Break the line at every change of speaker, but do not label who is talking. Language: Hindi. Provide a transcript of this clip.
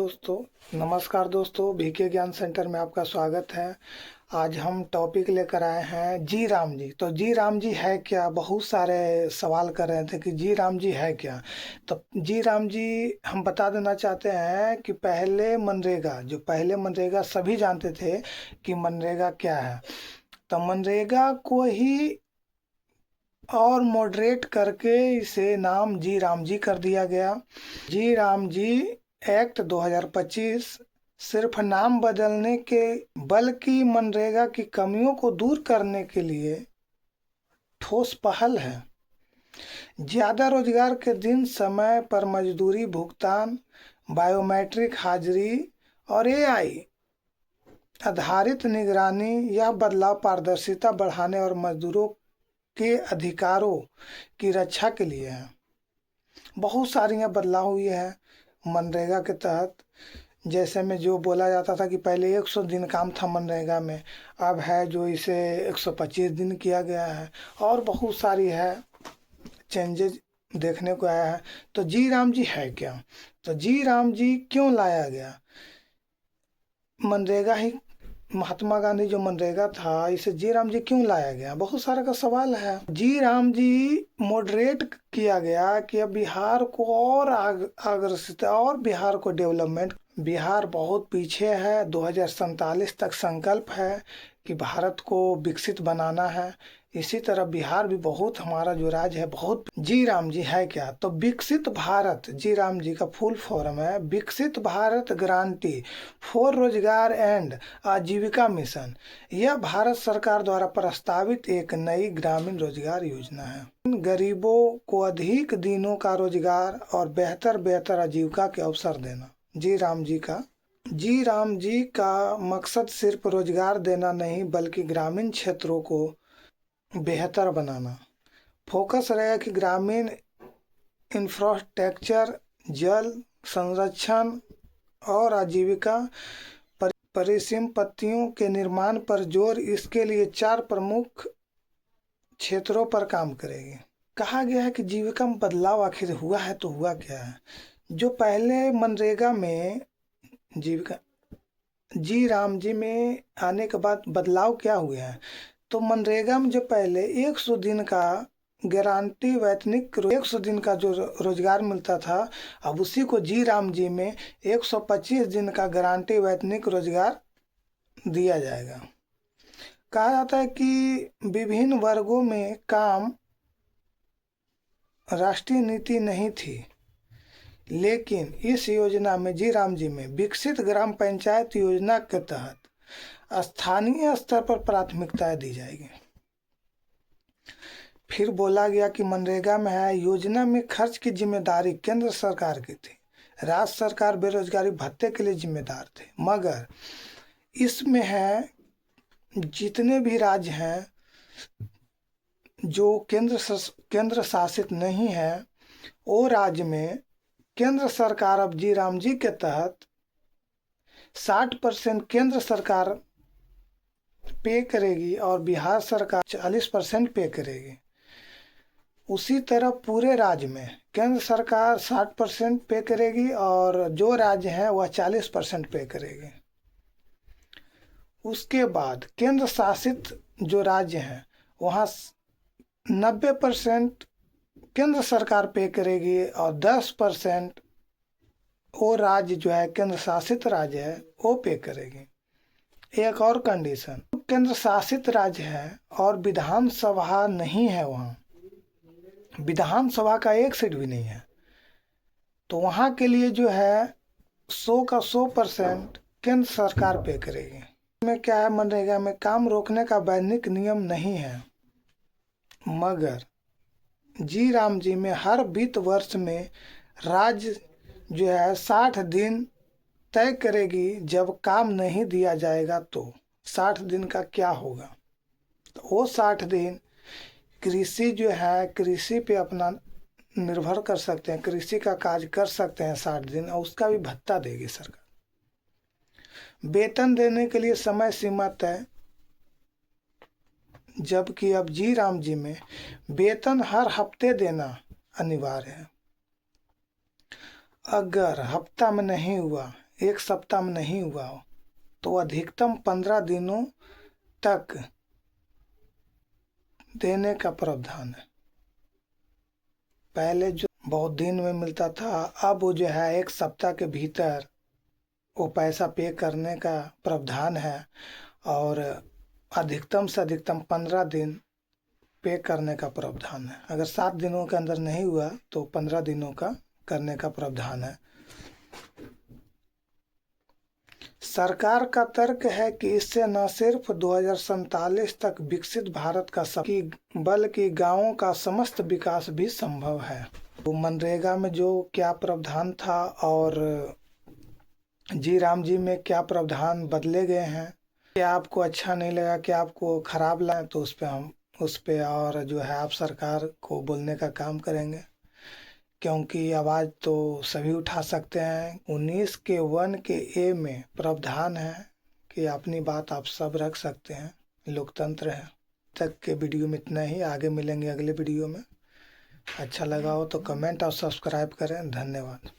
दोस्तों नमस्कार दोस्तों, बीके ज्ञान सेंटर में आपका स्वागत है। आज हम टॉपिक लेकर आए हैं जी राम जी। तो जी राम जी है क्या? बहुत सारे सवाल कर रहे थे कि जी राम जी है क्या। तो जी राम जी हम बता देना चाहते हैं कि पहले मनरेगा सभी जानते थे कि मनरेगा क्या है। तो मनरेगा को ही और मॉडरेट करके इसे नाम जी राम जी कर दिया गया। जी राम जी एक्ट 2025 सिर्फ नाम बदलने के बल्कि मनरेगा की कमियों को दूर करने के लिए ठोस पहल है। ज्यादा रोजगार के दिन, समय पर मजदूरी भुगतान, बायोमेट्रिक हाजिरी और एआई आधारित निगरानी। यह बदलाव पारदर्शिता बढ़ाने और मजदूरों के अधिकारों की रक्षा के लिए है। बहुत सारी बदलाव हुए हैं मनरेगा के तहत। जैसे में जो बोला जाता था कि पहले 100 दिन काम था मनरेगा में, अब है जो इसे 125 दिन किया गया है। और बहुत सारी है चेंजेज देखने को आया है। तो जी राम जी है क्या? तो जी राम जी क्यों लाया गया? मनरेगा ही, महात्मा गांधी जो मनरेगा था, इसे जी राम जी क्यों लाया गया? बहुत सारा का सवाल है। जी राम जी मॉडरेट किया गया कि अब बिहार को और अग्रसित और बिहार को डेवलपमेंट। बिहार बहुत पीछे है। 2047 तक संकल्प है कि भारत को विकसित बनाना है। इसी तरह बिहार भी बहुत, हमारा जो राज्य है बहुत। जी राम जी है क्या? तो विकसित भारत, जी राम जी का फुल फॉर्म है विकसित भारत गारंटी फॉर रोजगार एंड आजीविका मिशन। यह भारत सरकार द्वारा प्रस्तावित एक नई ग्रामीण रोजगार योजना है। गरीबों को अधिक दिनों का रोजगार और बेहतर आजीविका के अवसर देना जी राम जी का मकसद सिर्फ रोजगार देना नहीं, बल्कि ग्रामीण क्षेत्रों को बेहतर बनाना। फोकस रहेगा कि ग्रामीण इंफ्रास्ट्रक्चर, जल संरक्षण और आजीविका परिसंपत्तियों के निर्माण पर जोर। इसके लिए 4 प्रमुख क्षेत्रों पर काम करेगी। कहा गया है कि जीविका में बदलाव आखिर हुआ है तो हुआ क्या है? जो पहले मनरेगा में जीविका जी राम जी में आने के बाद बदलाव क्या हुए हैं? तो मनरेगा में जो पहले 100 दिन का गारंटी वैतनिक 100 दिन का जो रोजगार मिलता था, अब उसी को जी राम जी में 125 दिन का गारंटी वैतनिक रोजगार दिया जाएगा। कहा जाता है कि विभिन्न वर्गों में काम राष्ट्रीय नीति नहीं थी, लेकिन इस योजना में जी राम जी में विकसित ग्राम पंचायत योजना के तहत स्थानीय स्तर पर प्राथमिकताएं दी जाएगी। फिर बोला गया कि मनरेगा में है, योजना में खर्च की जिम्मेदारी केंद्र सरकार की थी। राज्य सरकार बेरोजगारी भत्ते के लिए जिम्मेदार थे, मगर इसमें है जितने भी राज्य हैं जो केंद्र शासित नहीं है, वो राज्य में केंद्र सरकार अब जी राम जी के तहत 60% केंद्र सरकार पे करेगी और बिहार सरकार 40% पे करेगी। उसी तरह पूरे राज्य में केंद्र सरकार 60% पे करेगी और जो राज्य है वह 40% पे करेगी। उसके बाद केंद्र शासित जो राज्य हैं वहाँ 90% केंद्र सरकार पे करेगी और 10% वो राज्य जो है केंद्र शासित राज्य है वो पे करेगी। एक और कंडीशन, केंद्र शासित राज्य है और विधानसभा नहीं है, वहाँ विधानसभा का एक सीट भी नहीं है, तो वहाँ के लिए जो है 100 का 100% केंद्र सरकार पे करेगी। में क्या है, मनरेगा में काम रोकने का वैधानिक नियम नहीं है, मगर जी राम जी में हर वित्त वर्ष में राज्य जो है 60 दिन तय करेगी। जब काम नहीं दिया जाएगा तो 60 दिन का क्या होगा, तो वो 60 दिन कृषि जो है, कृषि पे अपना निर्भर कर सकते हैं, कृषि का कार्य कर सकते हैं 60 दिन, और उसका भी भत्ता देगी सरकार। वेतन देने के लिए समय सीमा तय, जबकि अब जी राम जी में वेतन हर हफ्ते देना अनिवार्य है। अगर हफ्ता में नहीं हुआ एक सप्ताह में नहीं हुआ हो तो अधिकतम 15 दिनों तक देने का प्रावधान है। पहले जो बहुत दिन में मिलता था, अब वो जो है एक सप्ताह के भीतर वो पैसा पे करने का प्रावधान है, और अधिकतम से अधिकतम 15 दिन पे करने का प्रावधान है। अगर 7 दिनों के अंदर नहीं हुआ तो 15 दिनों का करने का प्रावधान है। सरकार का तर्क है कि इससे न सिर्फ 2047 तक विकसित भारत का सपना बल्कि गांवों का समस्त विकास भी संभव है। तो मनरेगा में जो क्या प्रावधान था और जी राम जी में क्या प्रावधान बदले गए हैं, क्या आपको अच्छा नहीं लगा, क्या आपको खराब लगा, तो उस पे और जो है आप सरकार को बोलने का काम करेंगे, क्योंकि आवाज़ तो सभी उठा सकते हैं। 19 के 1 के ए में प्रावधान है कि अपनी बात आप सब रख सकते हैं, लोकतंत्र है। तक के वीडियो में इतना ही, आगे मिलेंगे अगले वीडियो में। अच्छा लगा हो तो कमेंट और सब्सक्राइब करें। धन्यवाद।